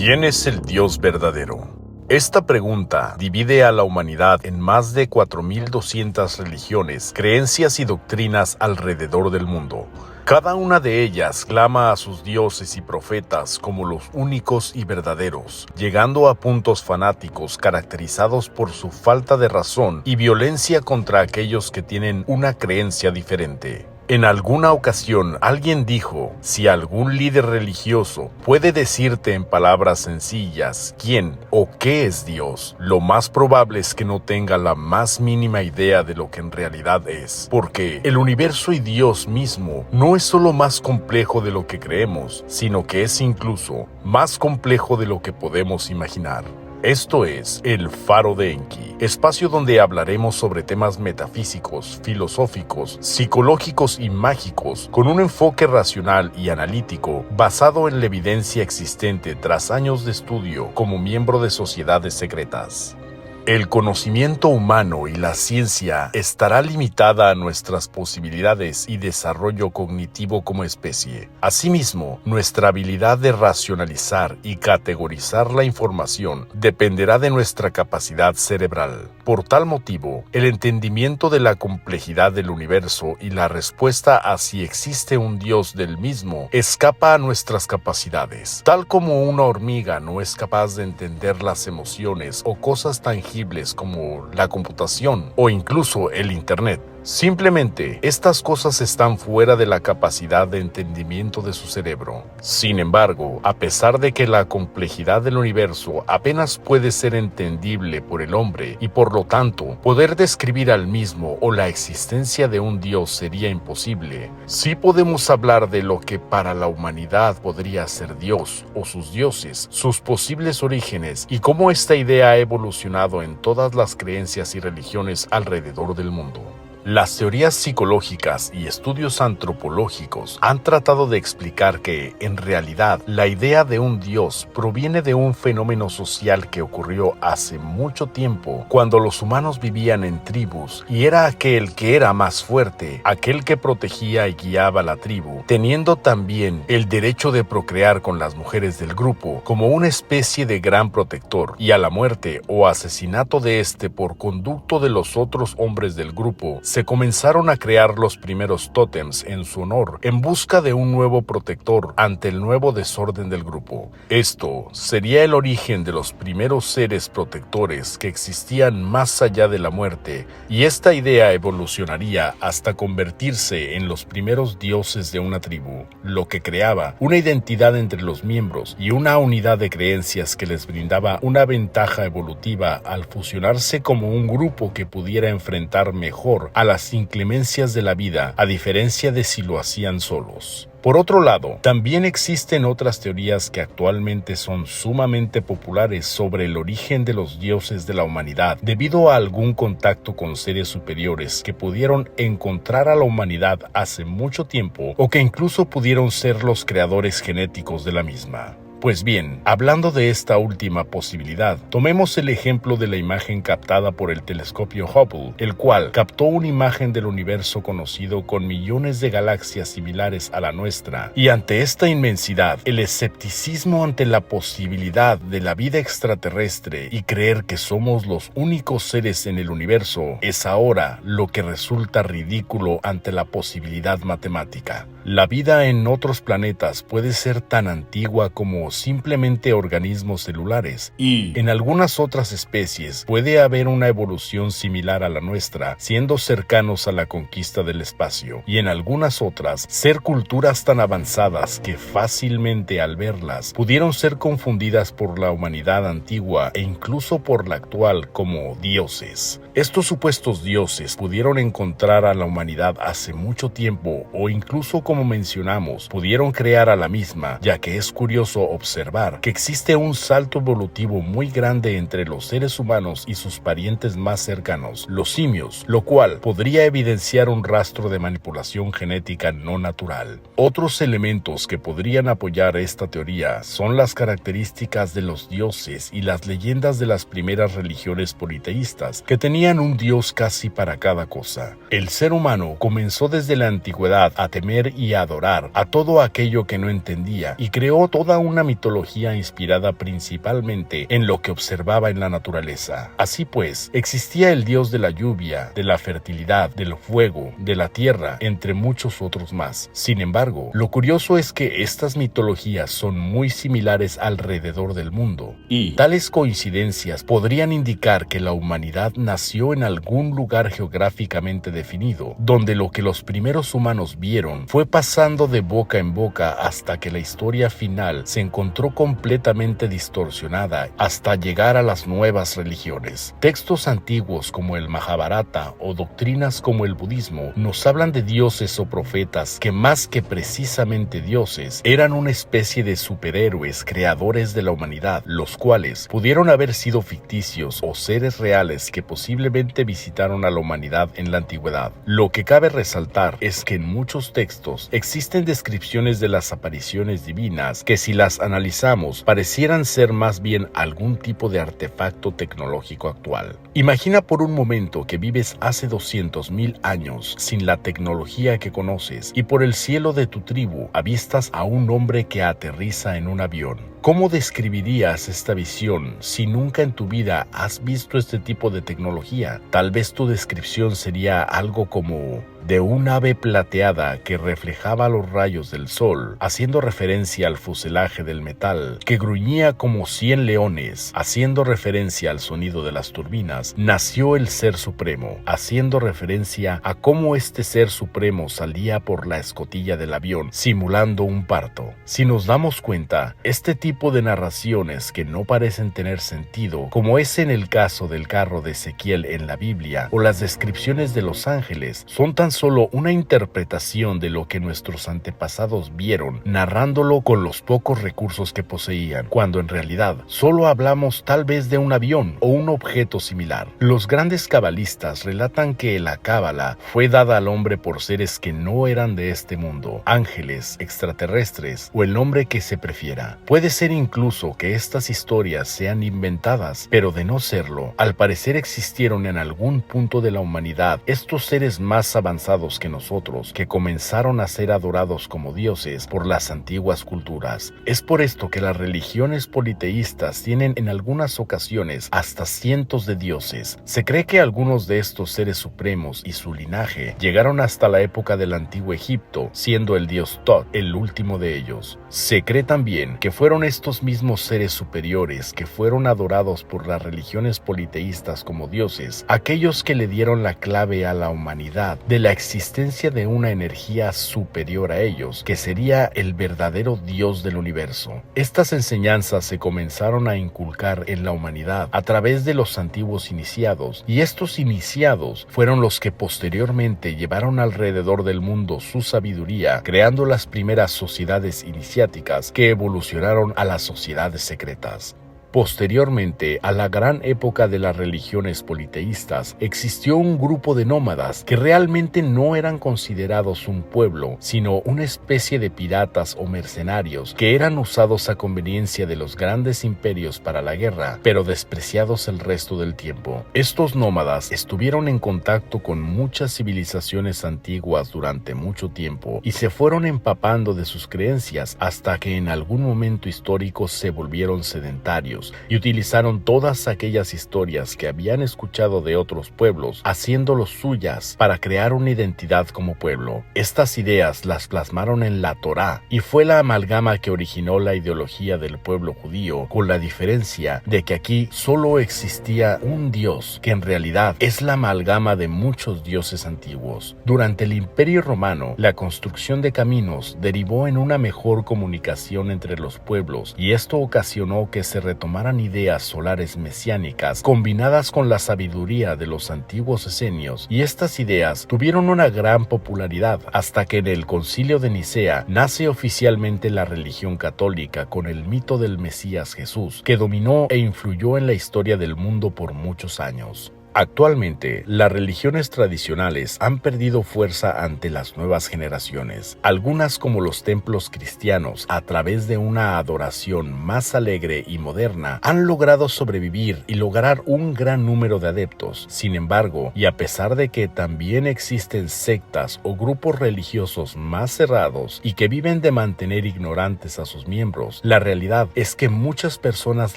¿Quién es el Dios verdadero? Esta pregunta divide a la humanidad en más de 4.200 religiones, creencias y doctrinas alrededor del mundo. Cada una de ellas clama a sus dioses y profetas como los únicos y verdaderos, llegando a puntos fanáticos caracterizados por su falta de razón y violencia contra aquellos que tienen una creencia diferente. En alguna ocasión alguien dijo, si algún líder religioso puede decirte en palabras sencillas quién o qué es Dios, lo más probable es que no tenga la más mínima idea de lo que en realidad es, porque el universo y Dios mismo no es solo más complejo de lo que creemos, sino que es incluso más complejo de lo que podemos imaginar. Esto es El Faro de Enki, espacio donde hablaremos sobre temas metafísicos, filosóficos, psicológicos y mágicos, con un enfoque racional y analítico basado en la evidencia existente tras años de estudio como miembro de sociedades secretas. El conocimiento humano y la ciencia estará limitada a nuestras posibilidades y desarrollo cognitivo como especie. Asimismo, nuestra habilidad de racionalizar y categorizar la información dependerá de nuestra capacidad cerebral. Por tal motivo, el entendimiento de la complejidad del universo y la respuesta a si existe un Dios del mismo escapa a nuestras capacidades. Tal como una hormiga no es capaz de entender las emociones o cosas tangibles como la computación o incluso el Internet. Simplemente, estas cosas están fuera de la capacidad de entendimiento de su cerebro. Sin embargo, a pesar de que la complejidad del universo apenas puede ser entendible por el hombre y por lo tanto, poder describir al mismo o la existencia de un Dios sería imposible, sí podemos hablar de lo que para la humanidad podría ser Dios o sus dioses, sus posibles orígenes y cómo esta idea ha evolucionado en todas las creencias y religiones alrededor del mundo. Las teorías psicológicas y estudios antropológicos han tratado de explicar que, en realidad, la idea de un Dios proviene de un fenómeno social que ocurrió hace mucho tiempo, cuando los humanos vivían en tribus, y era aquel que era más fuerte, aquel que protegía y guiaba la tribu, teniendo también el derecho de procrear con las mujeres del grupo, como una especie de gran protector, y a la muerte o asesinato de este por conducto de los otros hombres del grupo, se comenzaron a crear los primeros tótems en su honor, en busca de un nuevo protector ante el nuevo desorden del grupo. Esto sería el origen de los primeros seres protectores que existían más allá de la muerte, y esta idea evolucionaría hasta convertirse en los primeros dioses de una tribu, lo que creaba una identidad entre los miembros y una unidad de creencias que les brindaba una ventaja evolutiva al fusionarse como un grupo que pudiera enfrentar mejor a las inclemencias de la vida, a diferencia de si lo hacían solos. Por otro lado, también existen otras teorías que actualmente son sumamente populares sobre el origen de los dioses de la humanidad, debido a algún contacto con seres superiores que pudieron encontrar a la humanidad hace mucho tiempo o que incluso pudieron ser los creadores genéticos de la misma. Pues bien, hablando de esta última posibilidad, tomemos el ejemplo de la imagen captada por el telescopio Hubble, el cual captó una imagen del universo conocido con millones de galaxias similares a la nuestra, y ante esta inmensidad, el escepticismo ante la posibilidad de la vida extraterrestre y creer que somos los únicos seres en el universo es ahora lo que resulta ridículo ante la posibilidad matemática. La vida en otros planetas puede ser tan antigua como simplemente organismos celulares, y en algunas otras especies puede haber una evolución similar a la nuestra, siendo cercanos a la conquista del espacio, y en algunas otras ser culturas tan avanzadas que fácilmente al verlas pudieron ser confundidas por la humanidad antigua e incluso por la actual como dioses. Estos supuestos dioses pudieron encontrar a la humanidad hace mucho tiempo o incluso, como mencionamos, pudieron crear a la misma, ya que es curioso observar que existe un salto evolutivo muy grande entre los seres humanos y sus parientes más cercanos, los simios, lo cual podría evidenciar un rastro de manipulación genética no natural. Otros elementos que podrían apoyar esta teoría son las características de los dioses y las leyendas de las primeras religiones politeístas, que tenían un dios casi para cada cosa. El ser humano comenzó desde la antigüedad a temer y a adorar a todo aquello que no entendía, y creó toda una mitología inspirada principalmente en lo que observaba en la naturaleza. Así pues, existía el dios de la lluvia, de la fertilidad, del fuego, de la tierra, entre muchos otros más. Sin embargo, lo curioso es que estas mitologías son muy similares alrededor del mundo, y tales coincidencias podrían indicar que la humanidad nació en algún lugar geográficamente definido, donde lo que los primeros humanos vieron fue pasando de boca en boca hasta que la historia final se encontró completamente distorsionada hasta llegar a las nuevas religiones. Textos antiguos como el Mahabharata o doctrinas como el budismo nos hablan de dioses o profetas que, más que precisamente dioses, eran una especie de superhéroes creadores de la humanidad, los cuales pudieron haber sido ficticios o seres reales que posiblemente visitaron a la humanidad en la antigüedad. Lo que cabe resaltar es que en muchos textos existen descripciones de las apariciones divinas que, si las analizamos, parecieran ser más bien algún tipo de artefacto tecnológico actual. Imagina por un momento que vives hace 200,000 años sin la tecnología que conoces y por el cielo de tu tribu avistas a un hombre que aterriza en un avión. ¿Cómo describirías esta visión si nunca en tu vida has visto este tipo de tecnología? Tal vez tu descripción sería algo como de un ave plateada que reflejaba los rayos del sol, haciendo referencia al fuselaje del metal, que gruñía como 100 leones, haciendo referencia al sonido de las turbinas. Nació el Ser Supremo, haciendo referencia a cómo este Ser Supremo salía por la escotilla del avión, simulando un parto. Si nos damos cuenta, este tipo de narraciones que no parecen tener sentido, como es en el caso del carro de Ezequiel en la Biblia, o las descripciones de los ángeles, son tan solo una interpretación de lo que nuestros antepasados vieron, narrándolo con los pocos recursos que poseían, cuando en realidad solo hablamos tal vez de un avión o un objeto similar. Los grandes cabalistas relatan que la cábala fue dada al hombre por seres que no eran de este mundo, ángeles, extraterrestres o el nombre que se prefiera. Puede ser incluso que estas historias sean inventadas, pero de no serlo, al parecer existieron en algún punto de la humanidad estos seres más avanzados que nosotros, que comenzaron a ser adorados como dioses por las antiguas culturas. Es por esto que las religiones politeístas tienen en algunas ocasiones hasta cientos de dioses. Se cree que algunos de estos seres supremos y su linaje llegaron hasta la época del antiguo Egipto, siendo el dios Tot el último de ellos. Se cree también que fueron estos mismos seres superiores que fueron adorados por las religiones politeístas como dioses, aquellos que le dieron la clave a la humanidad de la existencia de una energía superior a ellos, que sería el verdadero Dios del universo. Estas enseñanzas se comenzaron a inculcar en la humanidad a través de los antiguos iniciados, y estos iniciados fueron los que posteriormente llevaron alrededor del mundo su sabiduría, creando las primeras sociedades iniciáticas que evolucionaron a las sociedades secretas. Posteriormente a la gran época de las religiones politeístas, existió un grupo de nómadas que realmente no eran considerados un pueblo, sino una especie de piratas o mercenarios que eran usados a conveniencia de los grandes imperios para la guerra, pero despreciados el resto del tiempo. Estos nómadas estuvieron en contacto con muchas civilizaciones antiguas durante mucho tiempo y se fueron empapando de sus creencias hasta que en algún momento histórico se volvieron sedentarios y utilizaron todas aquellas historias que habían escuchado de otros pueblos, haciéndolos suyas para crear una identidad como pueblo. Estas ideas las plasmaron en la Torá y fue la amalgama que originó la ideología del pueblo judío, con la diferencia de que aquí solo existía un Dios, que en realidad es la amalgama de muchos dioses antiguos. Durante el Imperio Romano, la construcción de caminos derivó en una mejor comunicación entre los pueblos, y esto ocasionó que se retomaran ideas solares mesiánicas combinadas con la sabiduría de los antiguos esenios, y estas ideas tuvieron una gran popularidad hasta que en el Concilio de Nicea nace oficialmente la religión católica con el mito del Mesías Jesús, que dominó e influyó en la historia del mundo por muchos años. Actualmente, las religiones tradicionales han perdido fuerza ante las nuevas generaciones. Algunas, como los templos cristianos, a través de una adoración más alegre y moderna, han logrado sobrevivir y lograr un gran número de adeptos. Sin embargo, y a pesar de que también existen sectas o grupos religiosos más cerrados y que viven de mantener ignorantes a sus miembros, la realidad es que muchas personas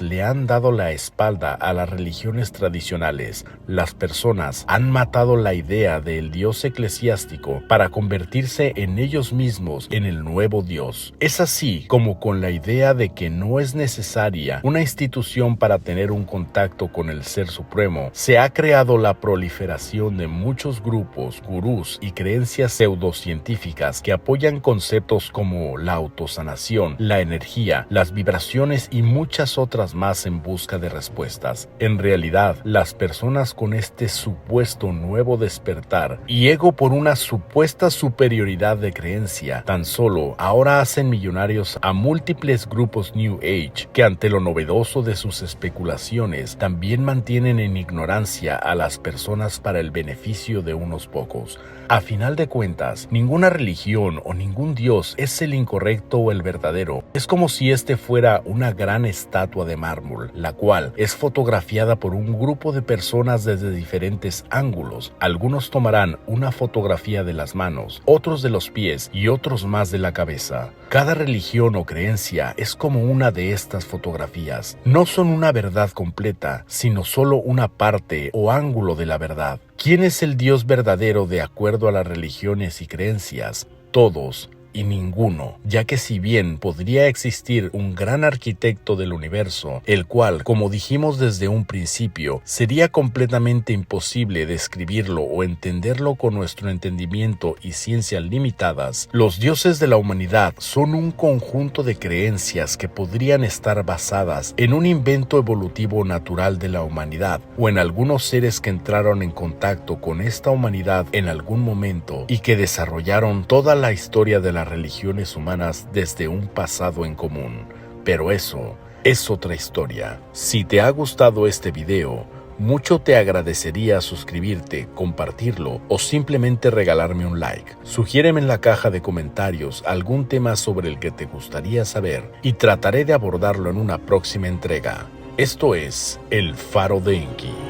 le han dado la espalda a las religiones tradicionales. Las personas han matado la idea del Dios eclesiástico para convertirse en ellos mismos en el nuevo Dios. Es así como con la idea de que no es necesaria una institución para tener un contacto con el Ser Supremo, se ha creado la proliferación de muchos grupos, gurús y creencias pseudocientíficas que apoyan conceptos como la autosanación, la energía, las vibraciones y muchas otras más en busca de respuestas. En realidad, las personas con este supuesto nuevo despertar y ego por una supuesta superioridad de creencia, tan solo ahora hacen millonarios a múltiples grupos New Age que ante lo novedoso de sus especulaciones también mantienen en ignorancia a las personas para el beneficio de unos pocos. A final de cuentas, ninguna religión o ningún Dios es el incorrecto o el verdadero. Es como si este fuera una gran estatua de mármol, la cual es fotografiada por un grupo de personas desde diferentes ángulos. Algunos tomarán una fotografía de las manos, otros de los pies y otros más de la cabeza. Cada religión o creencia es como una de estas fotografías. No son una verdad completa, sino solo una parte o ángulo de la verdad. ¿Quién es el Dios verdadero de acuerdo a las religiones y creencias? Todos y ninguno, ya que si bien podría existir un gran arquitecto del universo, el cual, como dijimos desde un principio, sería completamente imposible describirlo o entenderlo con nuestro entendimiento y ciencias limitadas, los dioses de la humanidad son un conjunto de creencias que podrían estar basadas en un invento evolutivo natural de la humanidad o en algunos seres que entraron en contacto con esta humanidad en algún momento y que desarrollaron toda la historia de la religiones humanas desde un pasado en común. Pero eso es otra historia. Si te ha gustado este video, mucho te agradecería suscribirte, compartirlo o simplemente regalarme un like. Sugiéreme en la caja de comentarios algún tema sobre el que te gustaría saber y trataré de abordarlo en una próxima entrega. Esto es El Faro de Enki.